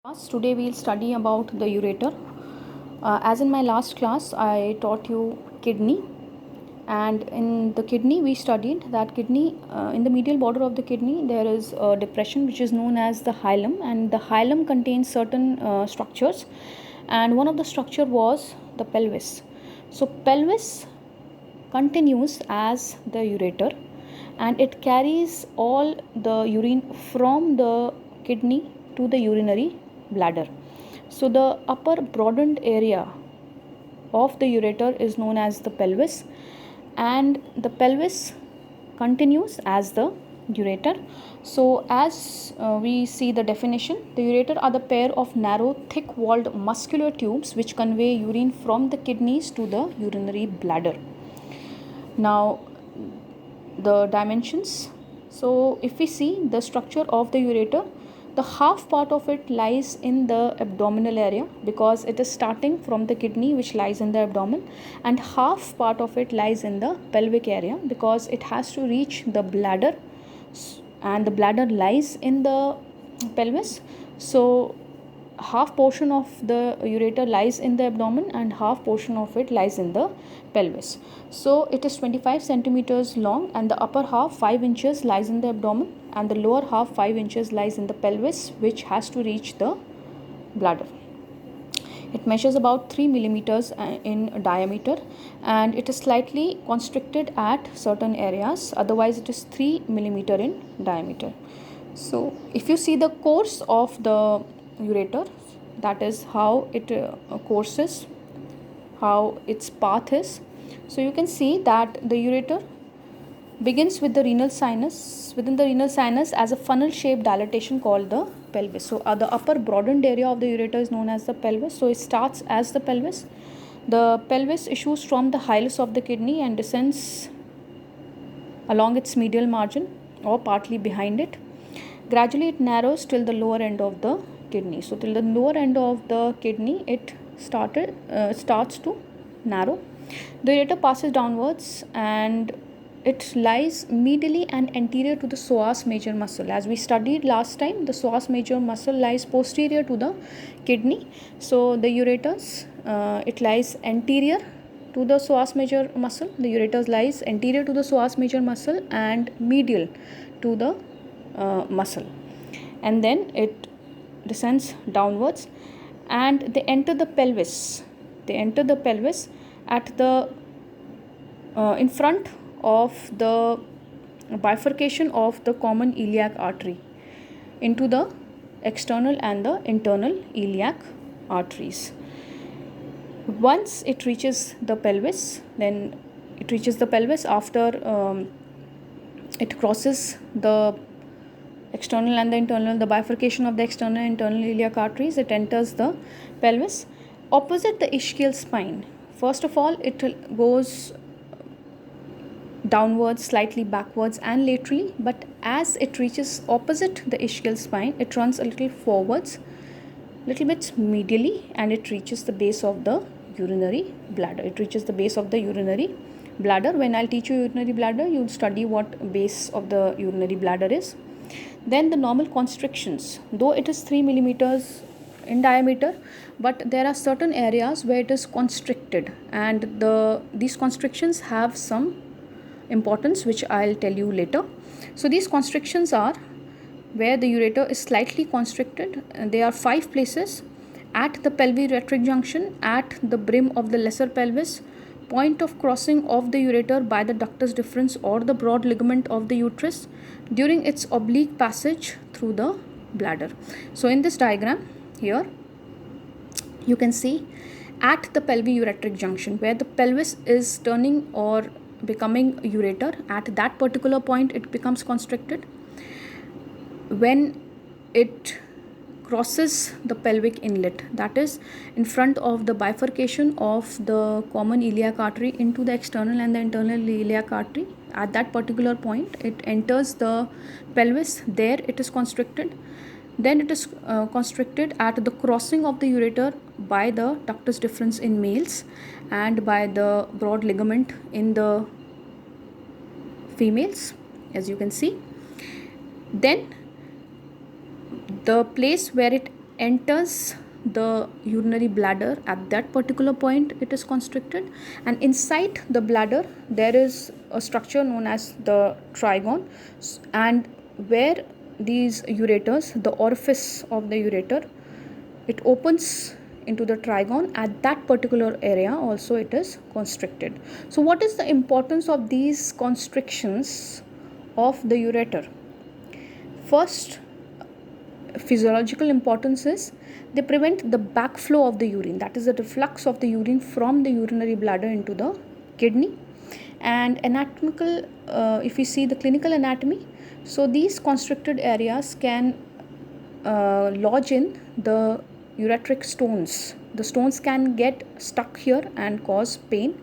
Today we'll study about the ureter. As in my last class, I taught you kidney, and in the kidney we studied that kidney in the medial border of the kidney there is a depression which is known as the hilum, and the hilum contains certain structures, and one of the structure was the pelvis. So pelvis continues as the ureter, and it carries all the urine from the kidney to the urinary bladder. So the upper broadened area of the ureter is known as the pelvis, and the pelvis continues as the ureter. So as we see the definition, the ureter are the pair of narrow thick walled muscular tubes which convey urine from the kidneys to the urinary bladder. Now the dimensions. So if we see the structure of the ureter, the half part of it lies in the abdominal area because it is starting from the kidney which lies in the abdomen, and half part of it lies in the pelvic area because it has to reach the bladder, and the bladder lies in the pelvis. So half portion of the ureter lies in the abdomen and half portion of it lies in the pelvis. So it is 25 centimeters long, and the upper half 5 inches lies in the abdomen, and the lower half 5 inches lies in the pelvis which has to reach the bladder. It measures about 3 millimeters in diameter, and it is slightly constricted at certain areas, otherwise it is 3 millimeter in diameter. So if you see the course of the ureter, that is how it courses, how its path is. So you can see that the ureter begins with the renal sinus, within the renal sinus as a funnel shaped dilatation called the pelvis. So the upper broadened area of the ureter is known as the pelvis. So it starts as the pelvis. The pelvis issues from the hilus of the kidney and descends along its medial margin or partly behind it. Gradually it narrows till the lower end of the kidney. So till the lower end of the kidney it starts to narrow. The ureter passes downwards and it lies medially and anterior to the psoas major muscle. As we studied last time, the psoas major muscle lies posterior to the kidney. So the ureters, it lies anterior to the psoas major muscle. The ureters lies anterior to the psoas major muscle and medial to the muscle, and then it descends downwards and they enter the pelvis. They enter the pelvis at the in front of the bifurcation of the common iliac artery into the external and the internal iliac arteries. Once it reaches the pelvis, then it reaches the pelvis after it crosses the external and the internal, the bifurcation of the external and internal iliac arteries, it enters the pelvis opposite the ischial spine. First of all, it goes downwards, slightly backwards and laterally, but as it reaches opposite the ischial spine, it runs a little forwards, little bit medially, and it reaches the base of the urinary bladder. It reaches the base of the urinary bladder. When I'll teach you urinary bladder, you'll study what base of the urinary bladder is. Then the normal constrictions, though it is 3 millimeters in diameter, but there are certain areas where it is constricted, and these constrictions have some importance which I'll tell you later. So these constrictions are where the ureter is slightly constricted, and there are 5 places: at the pelvic junction, at the brim of the lesser pelvis, point of crossing of the ureter by the ductus deferens or the broad ligament of the uterus, during its oblique passage through the bladder. So in this diagram here you can see at the pelvic junction where the pelvis is turning or becoming ureter, at that particular point it becomes constricted. When it crosses the pelvic inlet, that is in front of the bifurcation of the common iliac artery into the external and the internal iliac artery, at that particular point it enters the pelvis, there it is constricted. Then it is constricted at the crossing of the ureter by the ductus deferens in males and by the broad ligament in the females, as you can see. Then the place where it enters the urinary bladder. At that particular point it is constricted, and inside the bladder there is a structure known as the trigone, and where these ureters, the orifice of the ureter, it opens into the trigone. At that particular area also it is constricted. So what is the importance of these constrictions of the ureter? First physiological importance is they prevent the backflow of the urine, that is the reflux of the urine from the urinary bladder into the kidney. And anatomical, if you see the clinical anatomy, so these constricted areas can lodge in the ureteric stones. The stones can get stuck here and cause pain,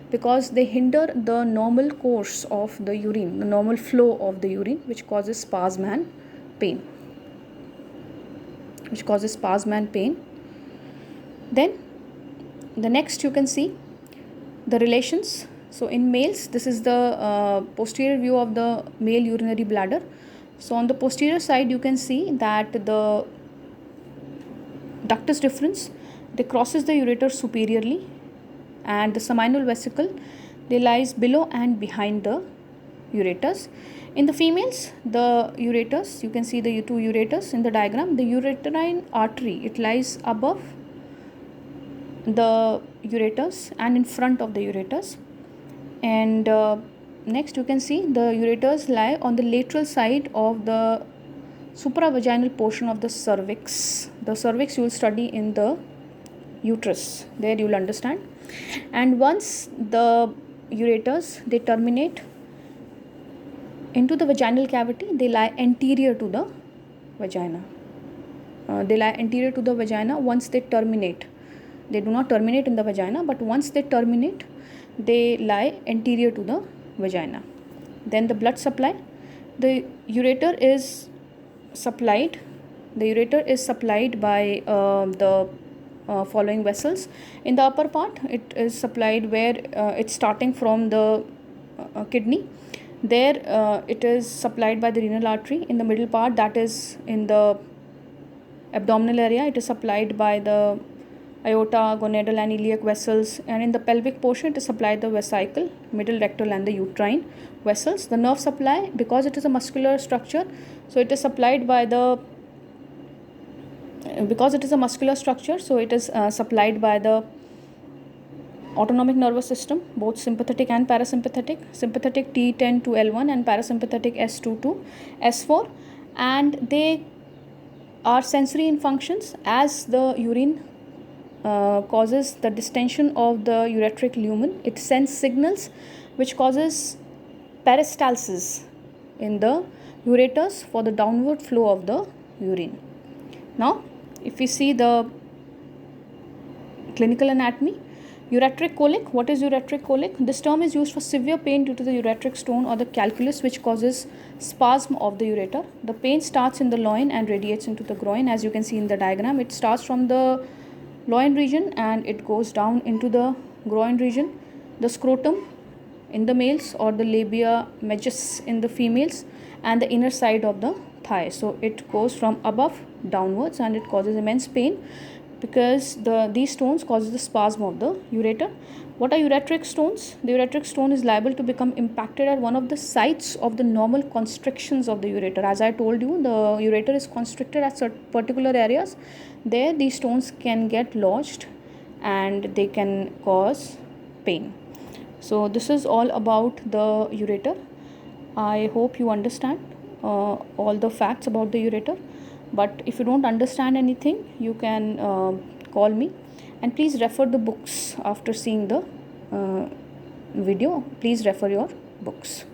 because they hinder the normal course of the urine, the normal flow of the urine, which causes spasm and pain. Then the next you can see the relations. So in males, this is the posterior view of the male urinary bladder. So on the posterior side you can see that the ductus deferens, they crosses the ureter superiorly, and the seminal vesicle, they lies below and behind the ureters. In the females, the ureters, you can see the two ureters in the diagram. The uterine artery, it lies above the ureters and in front of the ureters. And next you can see the ureters lie on the lateral side of the supravaginal portion of the cervix. The cervix you will study in the uterus, there you will understand. And once the ureters, they terminate into the vaginal cavity, they lie anterior to the vagina. Once they terminate. They do not terminate in the vagina, but once they terminate, they lie anterior to the vagina. Then the blood supply. The ureter is supplied by the following vessels. In the upper part, it is supplied where it's starting from the kidney. There it is supplied by the renal artery. In the middle part, that is in the abdominal area, it is supplied by the aorta, gonadal and iliac vessels, and in the pelvic portion it is supplied the vesicle, middle rectal and the uterine vessels. The nerve supply, because it is a muscular structure, so it is supplied by the autonomic nervous system, both sympathetic and parasympathetic. Sympathetic T10 to L1 and parasympathetic S2 to S4, and they are sensory in functions. As the urine causes the distension of the ureteric lumen, it sends signals which causes peristalsis in the ureters for the downward flow of the urine. Now if we see the clinical anatomy, ureteric colic. What is ureteric colic? This term is used for severe pain due to the ureteric stone or the calculus, which causes spasm of the ureter. The pain starts in the loin and radiates into the groin. As you can see in the diagram, it starts from the loin region and it goes down into the groin region. The scrotum in the males, or the labia majus in the females, and the inner side of the thigh. So it goes from above downwards and it causes immense pain, because these stones causes the spasm of the ureter. What are ureteric stones? The ureteric stone is liable to become impacted at one of the sites of the normal constrictions of the ureter. As I told you, the ureter is constricted at certain particular areas. There these stones can get lodged and they can cause pain. So this is all about the ureter. I hope you understand all the facts about the ureter. But if you don't understand anything, you can call me, and please refer the books after seeing the video. Please refer your books.